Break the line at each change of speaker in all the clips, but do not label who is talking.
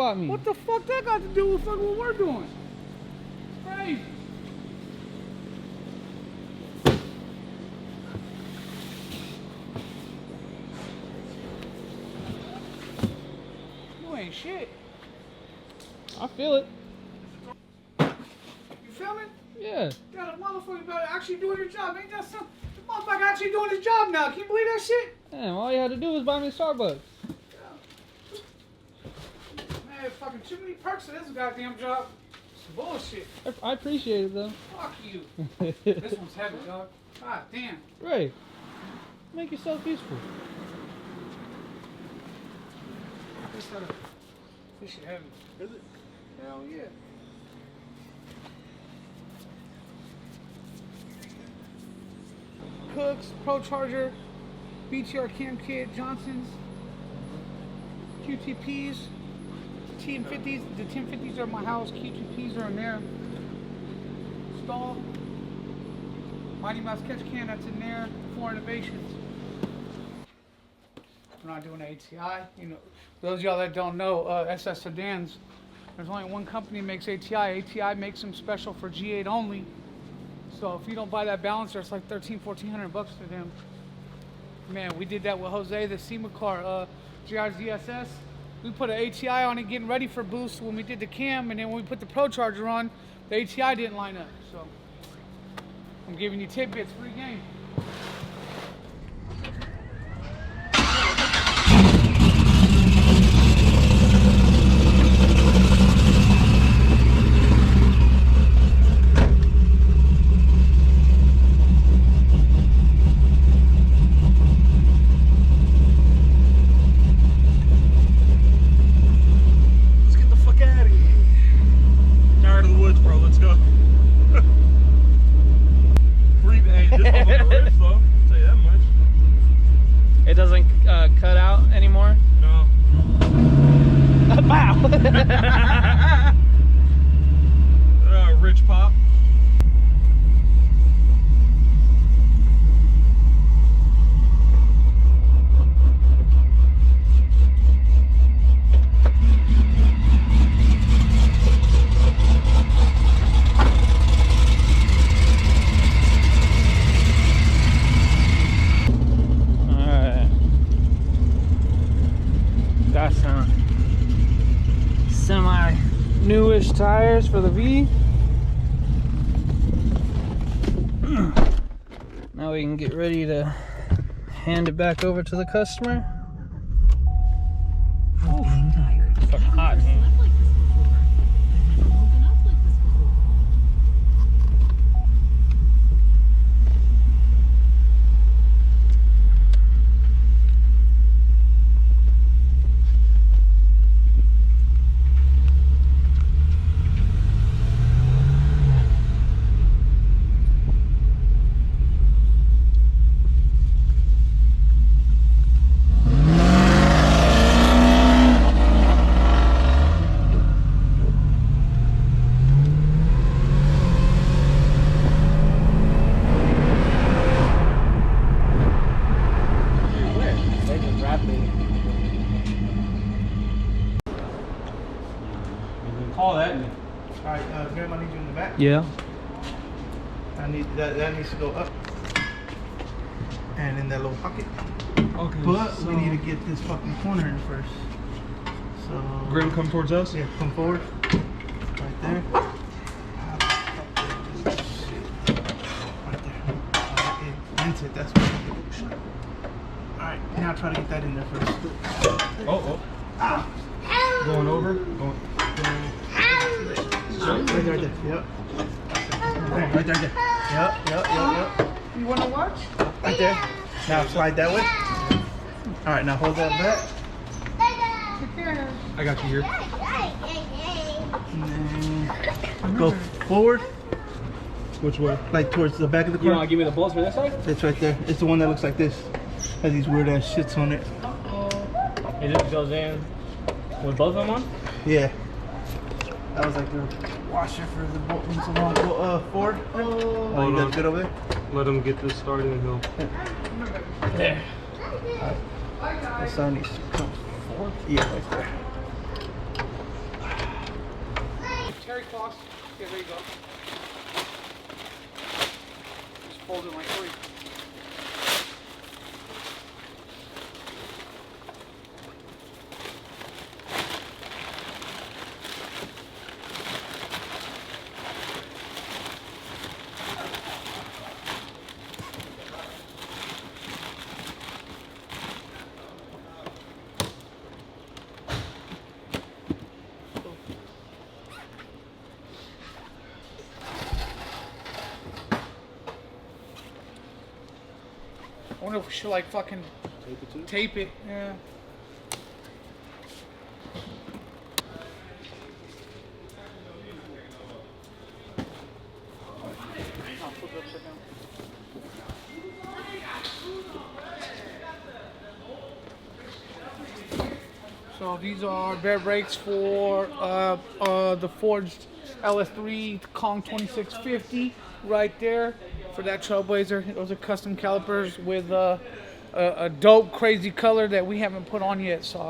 bought me.
What the fuck that got to do with fucking what we're doing? It's crazy. You ain't shit.
I feel it.
You feel me?
Yeah.
Got a motherfucker about actually doing your job. Ain't that something? The motherfucker actually doing his job now. Can you believe that shit?
Damn, all you had to do was buy me a Starbucks.
Man, fucking too many perks to this goddamn job. It's bullshit.
I appreciate it though.
Fuck you. This one's heavy, dog. God damn.
Right. Make yourself useful.
This shit heavy.
Is it?
Hell yeah. Cooks, Pro Charger, BTR Cam Kit, Johnson's, QTPs, TM50s. The TM50s are in my house. QTPs are in there. Stall, Mighty Mouse Catch Can, that's in there. 4 Innovations. We're not doing ATI. You know, those of y'all that don't know, SS sedans. There's only one company that makes ATI. ATI makes them special for G8 only. So if you don't buy that balancer, it's like $1,300-1,400 bucks to them. Man, we did that with Jose, the SEMA car, GRZSS. We put an ATI on it getting ready for boost when we did the cam, and then when we put the Pro Charger on, the ATI didn't line up. So I'm giving you tidbits, free game.
It doesn't cut out anymore?
No.
Wow!
Rich pop.
Newish tires for the V. Now we can get ready to hand it back over to the customer. It's fucking hot, man.
Call that.
Alright, Graham, I need you in the back.
Yeah.
I need that needs to go up. And in that little pocket.
Okay.
But so we need to get this fucking corner in first. So
Graham, come towards us.
Yeah, come forward. Right there. Right there. That's it, that's what. Alright, now try to get that in there first.
Oh.
Ah.
Going over. Going.
Right there. Yep. Right there. Yep. You wanna watch? Right there. Now slide that way. Alright, now hold that back.
I got you here.
And then go forward.
Which way?
Like towards the back of the car.
You want to give me the bolts for this side?
It's right there. It's the one that looks like this. Has these weird ass shits on it.
It just goes in with both of them on?
Yeah. That was like the washer for the bolt ones along. Go forward. Oh, you guys good over there?
Let him get this started and he'll.
There.
The sun needs to come forward. Yeah, right there. box. Yeah, there you go. Just fold it like 3. I wonder if we should like fucking
Tape it too?
tape it. Yeah. I'll flip it upside down. So these are bare brakes for the Forged LS3 Kong 2650 right there for that Trailblazer. Those are custom calipers with a dope, crazy color that we haven't put on yet. So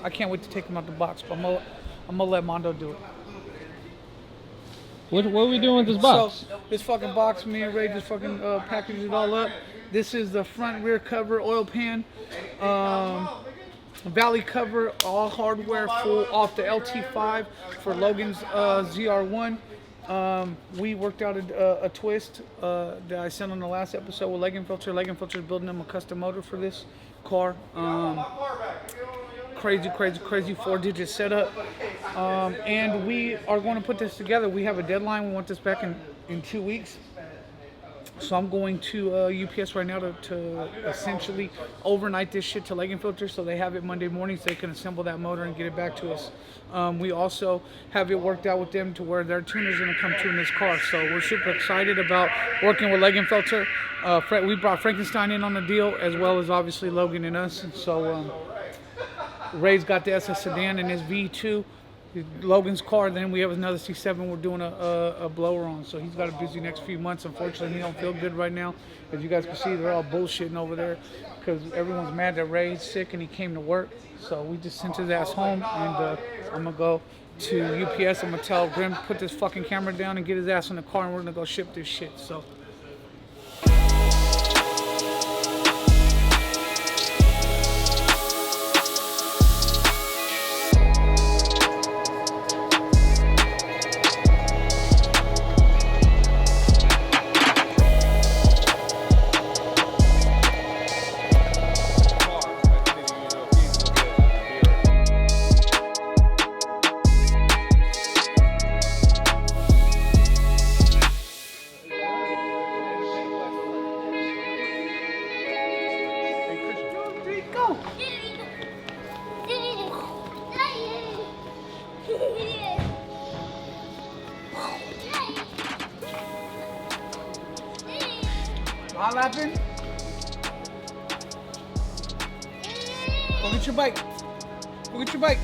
I can't wait to take them out the box. But I'm gonna let Mondo do it.
What are we doing with this box?
So this fucking box, me and Ray just fucking packaged it all up. This is the front rear cover, oil pan, valley cover, all hardware full off the LT5 for Logan's ZR1. We worked out a twist that I sent on the last episode with Leg Filter. Leg Filter is building them a custom motor for this car. Crazy 4-digit setup. And we are going to put this together. We have a deadline. We want this back in 2 weeks. So I'm going to UPS right now to essentially overnight this shit to Leg Filter so they have it Monday morning so they can assemble that motor and get it back to us. We also have it worked out with them to where their tuner's going to come tune this car. So we're super excited about working with Leg Filter. We brought Frankenstein in on the deal as well as obviously Logan and us. So Ray's got the SS sedan and his V2. Logan's car, then we have another C7 we're doing a blower on, so he's got a busy next few months. Unfortunately, he don't feel good right now. As you guys can see, they're all bullshitting over there because everyone's mad that Ray's sick and he came to work. So we just sent his ass home, and I'm gonna go to UPS. I'm gonna tell Grim put this fucking camera down and get his ass in the car, and we're gonna go ship this shit. So. Not laughing? Go get your bike. Go get your bike.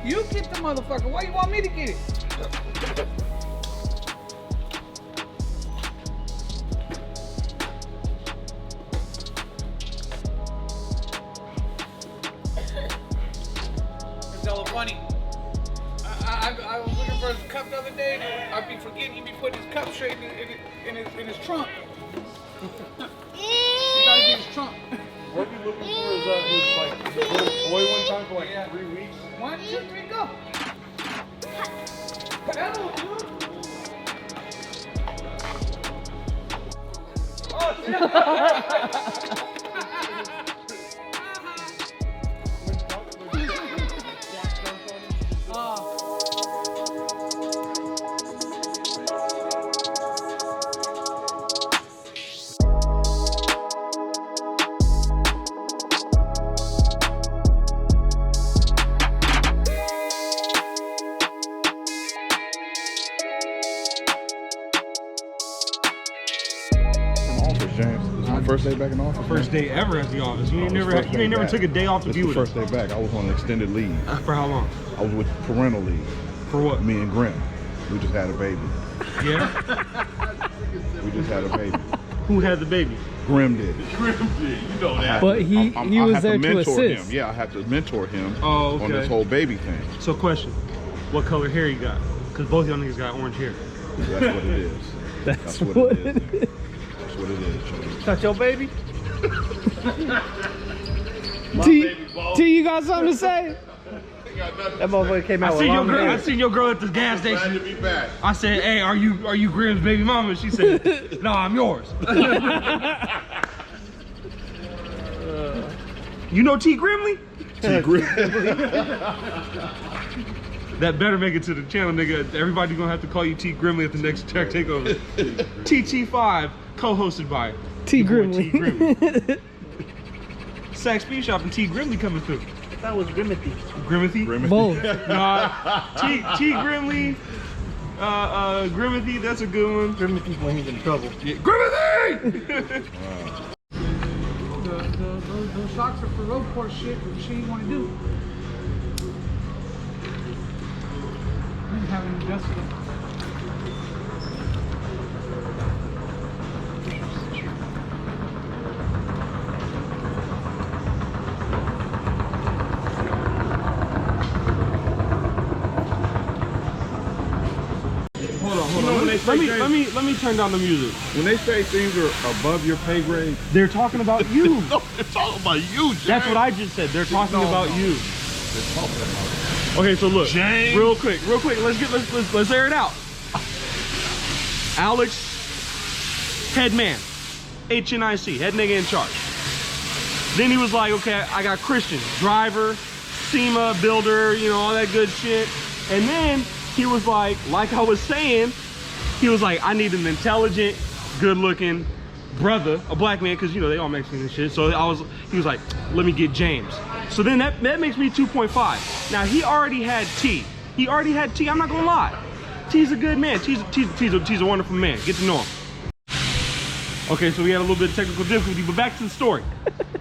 You get the motherfucker. Why you want me to get it? It's hella funny. I was looking for his cup the other day, and I'd be forgetting he'd be putting his cup straight in his trunk. He gotta get his trunk.
What you looking for is his little toy one time for like 3 weeks.
1, 2, 3, go. Pedal, dude. Oh, shit.
James, this is my first day back in office.
First day ever at the office. You ain't never
back.
took a day off to
This
be
is
with
the
us.
first day back. I was on extended leave.
For how long?
I was with parental leave.
For what?
Me and Grim. We just had a baby.
Yeah?
We just had a baby.
Who had the baby?
Grim did.
You know that.
But he
I
was
have
there to
mentor
assist.
him. Yeah, I have to mentor him
Oh, okay.
on this whole baby thing.
So question, what color hair you got? Cause both y'all niggas got orange hair.
That's what it is.
That's what it is.
That's what it is, James.
That's your baby?
T, you got something to say? That motherfucker came out with long hair.
I seen your girl at this gas
Glad
station.
to be back.
I said, "Hey, are you Grim's baby mama?" And she said, "No, I'm yours." You know T Grimley?
T. Grim.
That better make it to the channel, nigga. Everybody gonna have to call you T Grimley at the next track takeover. TT5, co-hosted by
T
your boy
Grimley.
T Grimley. Sack Speed Shop and T Grimley coming through.
That was Grimothy.
Grimothy?
Both.
Nah, T Grimley, Grimothy, that's a good one.
Grimothy when he's in trouble.
Yeah. Grimothy!
Those shocks are for road course shit you want to do. I haven't adjusted them.
Hold on. Let me turn down the music.
When they say things are above your pay grade,
They're talking about you.
no, they're talking about you, James.
That's what I just said. They're talking about you.
They're talking about
Okay, so look,
James.
real quick, let's air it out. Alex, head man, HNIC, head nigga in charge. Then he was like, okay, I got Christian, driver, SEMA, builder, you know, all that good shit. And then he was like I was saying, he was like, I need an intelligent, good looking brother, a black man, because you know they all Mexican and shit. So he was like, let me get James. So then that makes me 2.5. Now he already had T. I'm not gonna lie. T's a good man. T's a wonderful man. Get to know him. Okay, so we had a little bit of technical difficulty, but back to the story.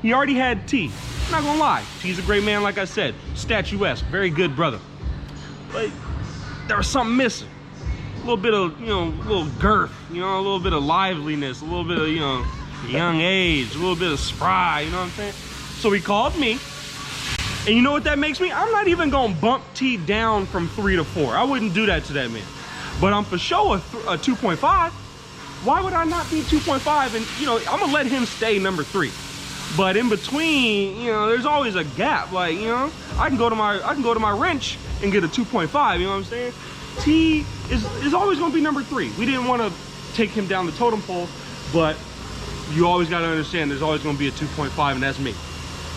He already had T. I'm not gonna lie. T's a great man, like I said. Statuesque, very good brother. But there was something missing. A little bit of, you know, a little girth, you know, a little bit of liveliness, a little bit of, you know, young age, a little bit of spry, you know what I'm saying? So he called me, and you know what that makes me? I'm not even gonna bump T down from 3 to 4. I wouldn't do that to that man. But I'm for sure a 2.5. Why would I not be 2.5? And you know, I'm gonna let him stay number 3. But in between, you know, there's always a gap. Like, you know, I can go to my wrench and get a 2.5. You know what I'm saying? T is always gonna be number 3. We didn't want to take him down the totem pole, but you always got to understand there's always gonna be a 2.5, and that's me.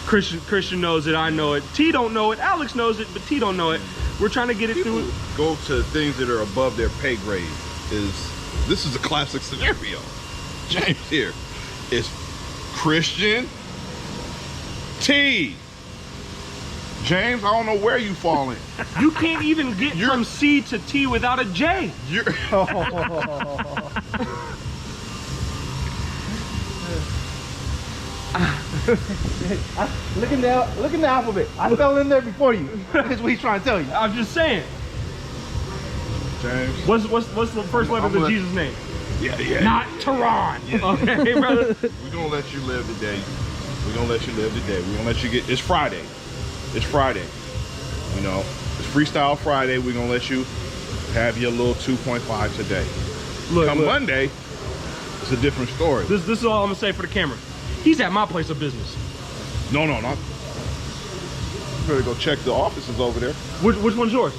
Christian knows it, I know it. T don't know it, Alex knows it, but T don't know it. We're trying to get it
people
through.
go to things that are above their pay grade. This is a classic scenario. James here is Christian, T. James, I don't know where you fall in.
You can't even get from C to T without a J.
You're
Look in the alphabet. I fell in there before you. That's what he's trying to tell you.
I'm just saying.
James.
What's the first letter of Jesus' name?
Yeah.
Not Tehran. Okay, brother.
We're gonna let you live today. We're gonna let you live today. We're gonna let you get. It's Friday. It's Friday. You know, it's Freestyle Friday. We're gonna let you have your little 2.5 today. Come Monday, it's a different story.
This is all I'm gonna say for the camera. He's at my place of business.
No, not. You better go check the offices over there.
Which one's yours?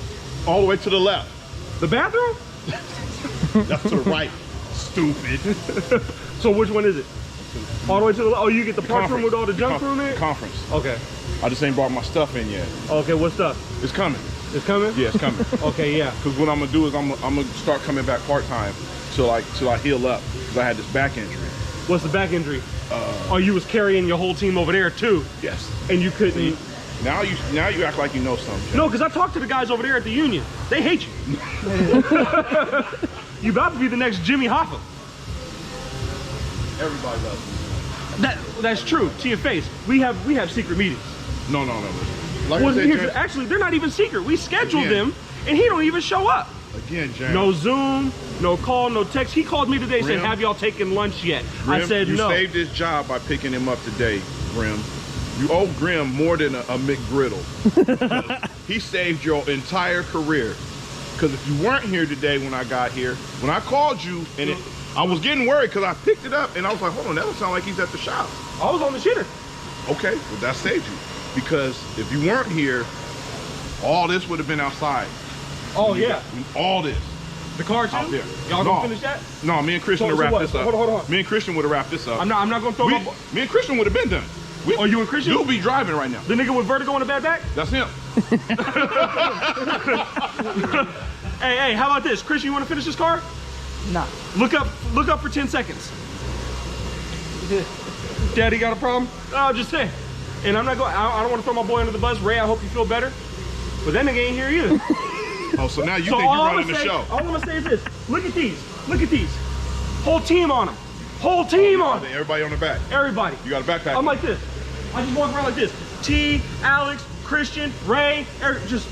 All the way to the left.
The bathroom?
That's to the right. Stupid.
So which one is it? All the way to the left? Oh, you get the parts room with all the junk room in it?
Conference.
Okay.
I just ain't brought my stuff in yet.
Okay, what stuff?
It's coming.
It's coming?
Yeah, it's coming.
Okay, yeah.
Because what I'm gonna do is I'm gonna start coming back part-time till I heal up. Because I had this back injury.
What's the back injury? Oh, you was carrying your whole team over there too.
Yes.
And you couldn't.
See, now you act like you know something.
No, because I talked to the guys over there at the union. They hate you. You about to be the next Jimmy Hoffa.
Everybody does.
That's true. To your face. We have secret meetings.
No. Like
Well,
I said, James,
actually, they're not even secret. We scheduled
Again.
them, and he don't even show up.
again, James.
No Zoom, no call, no text. He called me today saying, have y'all taken lunch yet?
Grim,
I said
you
no.
You saved his job by picking him up today, Grim. You owe Grim more than a McGriddle. He saved your entire career. Because if you weren't here today when I got here, when I called you, and I was getting worried because I picked it up and I was like, hold on, that don't sound like he's at the shop.
I was on the shitter.
Okay, well that saved you. Because if you weren't here, all this would have been outside.
Oh yeah.
All this.
The car too?
Out there.
Y'all gonna finish that?
No, me and Christian would wrap this up.
Hold on.
Me and Christian would have wrapped this up.
I'm not gonna throw my...
Me and Christian would have been done.
Oh, you and Christian?
You'll be driving right now.
The nigga with vertigo in the bad back?
That's him.
Hey, how about this? Christian, you wanna finish this car?
Nah.
Look up for 10 seconds. Daddy got a problem? Oh, just say. And I'm not going, I don't want to throw my boy under the bus. Ray, I hope you feel better. But that nigga ain't here either.
Oh, so now you think you're running the show.
All I'm gonna say is this. Look at these. Whole team on them. Whole team on them.
Everybody on the back.
Everybody.
You got a backpack.
I'm like this. I just walk around like this. T, Alex, Christian, Ray, Eric, just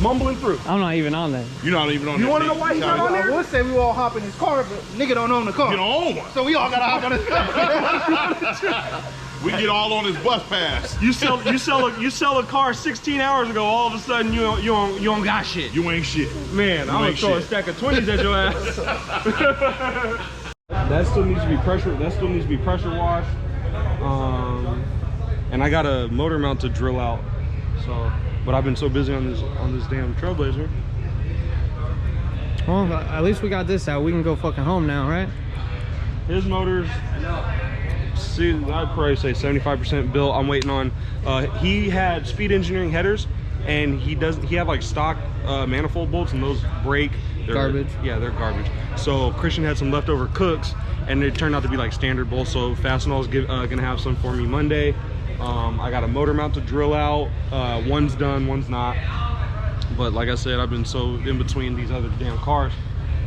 mumbling through.
I'm not even on there.
You're not even on
You
there.
want to know why he's not on there?
I would say we all hop in his car, but nigga don't own the car.
You don't own one.
So we all gotta hop on his car.
We get all on his bus pass.
You sell a car 16 hours ago. All of a sudden you don't got shit.
You ain't shit.
Man, I'm gonna throw a stack of 20s at your ass. That still needs to be pressure. That still needs to be pressure washed. And I got a motor mount to drill out. So, but I've been so busy on this damn Trailblazer.
Well, at least we got this out. We can go fucking home now, right?
His motors, see, I'd probably say 75% built. I'm waiting on. He had Speed Engineering headers, and he had like stock manifold bolts, and those break. They're
garbage.
Yeah, they're garbage. So Christian had some leftover cooks, and it turned out to be like standard bolts. So Fastenal's gonna have some for me Monday. I got a motor mount to drill out. One's done, one's not. But like I said, I've been so in between these other damn cars.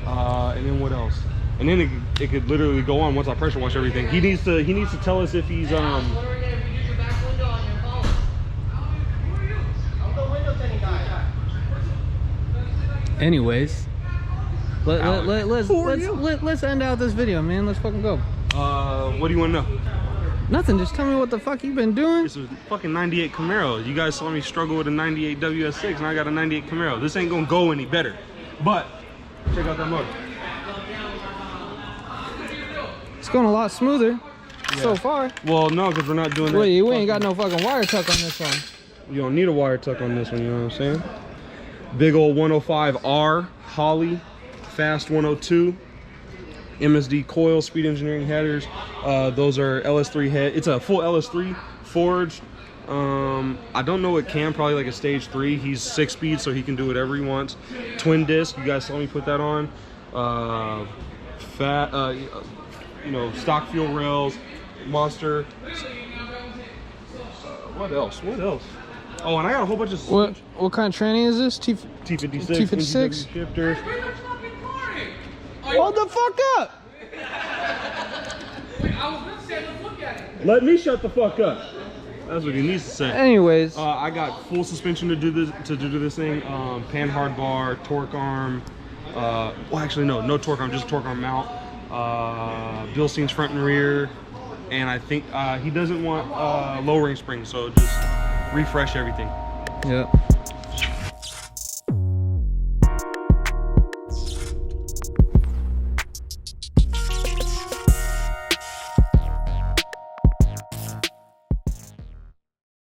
And then what else? And then it could literally go on once I pressure wash everything. He needs to tell us if he's
Anyways, let's end out this video, man. Let's fucking go.
What do you want to know?
Nothing. Just tell me what the fuck you been doing.
It's a fucking 98 Camaro. You guys saw me struggle with a 98 WS6, and I got a 98 Camaro. This ain't gonna go any better. But check out that motor.
It's going a lot smoother so far.
Well, no, because we're not doing that.
Wait, you ain't got no fucking wire tuck on this one.
You don't need a wire tuck on this one, you know what I'm saying? Big old 105R, Holly, Fast 102, MSD coil, Speed Engineering headers. Those are LS3 head. It's a full LS3 forged. I don't know what cam, probably like a stage 3. He's 6-speed, so he can do whatever he wants. Twin disc, you guys saw me put that on. You know, stock fuel rails, Monster. What else? Oh, and I got a whole bunch of
What kind of tranny is this?
T56,
T56
shifters.
Hold the fuck up!
Let me shut the fuck up. That's what he needs to say.
Anyways,
I got full suspension to do this thing. Pan hard bar, torque arm. Well, actually no torque arm, just torque arm mount. Bilstein's front and rear, and I think he doesn't want lowering springs, so just refresh everything.
yep.